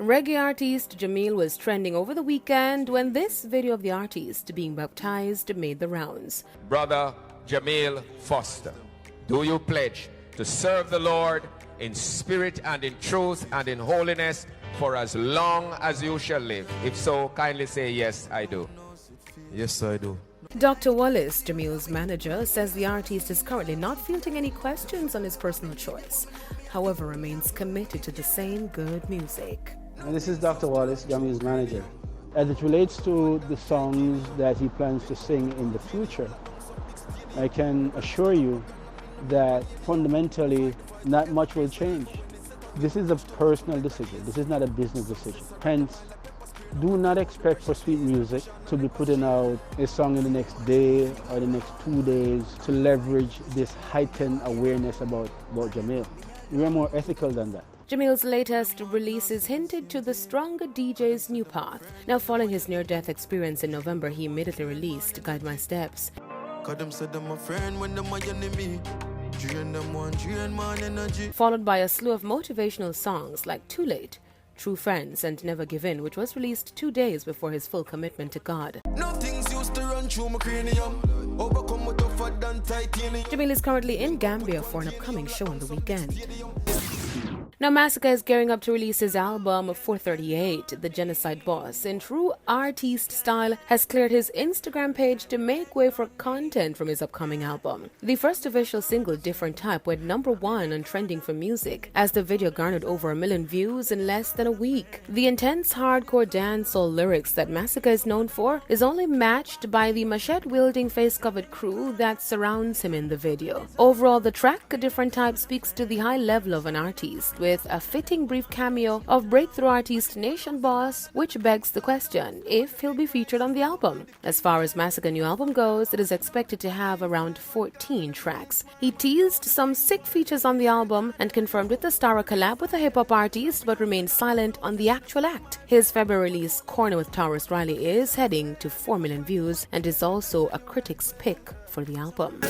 Reggae artist Jahmiel was trending over the weekend when this video of the artist being baptized made the rounds. Brother Jahmiel Foster, do you pledge to serve the Lord in spirit and in truth and in holiness for as long as you shall live? If so, kindly say, yes, I do. Yes, I do. Dr. Wallace, Jahmiel's manager, says the artist is currently not fielding any questions on his personal choice, however remains committed to the same good music. And this is Dr. Wallace, Jahmiel's manager. As it relates to the songs that he plans to sing in the future, I can assure you that fundamentally not much will change. This is a personal decision. This is not a business decision. Hence, do not expect for Sweet Music to be putting out a song in the next day or the next 2 days to leverage this heightened awareness about Jahmiel. We are more ethical than that. Jahmiel's latest releases hinted to the stronger DJ's new path. Now, following his near-death experience in November, he immediately released Guide My Steps, followed by a slew of motivational songs like Too Late, True Friends, and Never Give In, which was released 2 days before his full commitment to God. Jahmiel is currently in Gambia for an upcoming show on the weekend. Now, Massacre is gearing up to release his album 438. The Genocide Boss, in true artiste style, has cleared his Instagram page to make way for content from his upcoming album. The first official single, Different Type, went #1 on Trending for Music, as the video garnered over 1 million views in less than a week. The intense hardcore dancehall lyrics that Massacre is known for is only matched by the machete-wielding, face-covered crew that surrounds him in the video. Overall, the track, Different Type, speaks to the high level of an artist, with a fitting brief cameo of breakthrough artist Nation Boss, which begs the question if he'll be featured on the album. As far as Jamaican New Album goes, it is expected to have around 14 tracks. He teased some sick features on the album and confirmed with the star a collab with a hip-hop artist, but remained silent on the actual act. His February release, Corner with Taurus Riley, is heading to 4 million views and is also a critic's pick for the album.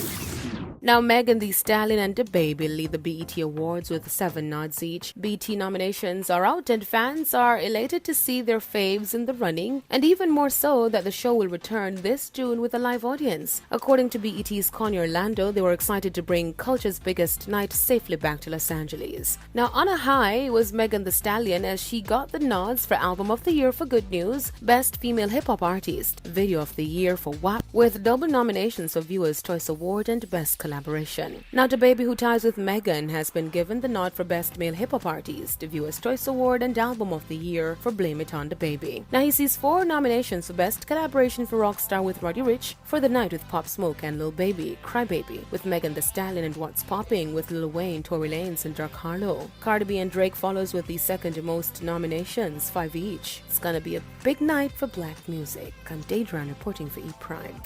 Now, Megan Thee Stallion and DaBaby lead the BET Awards with 7 nods each. BET nominations are out and fans are elated to see their faves in the running, and even more so that the show will return this June with a live audience. According to BET's Connie Orlando, they were excited to bring culture's biggest night safely back to Los Angeles. Now, on a high was Megan Thee Stallion, as she got the nods for Album of the Year for Good News, Best Female Hip Hop Artist, Video of the Year for WAP, with double nominations for Viewers' Choice Award and Best Collaboration. Now, DaBaby, who ties with Megan, has been given the nod for Best Male Hip Hop Artist, Viewers' Choice Award, and Album of the Year for Blame It on DaBaby. Now, he sees 4 nominations for Best Collaboration for Rockstar with Roddy Ricch, For the Night with Pop Smoke and Lil Baby, Cry Baby with Megan Thee Stallion and What's Popping with Lil Wayne, Tory Lanez, and Dark Harlow. Cardi B and Drake follows with the second most nominations, 5 each. It's gonna be a big night for black music. I'm Daedran reporting for E! Prime.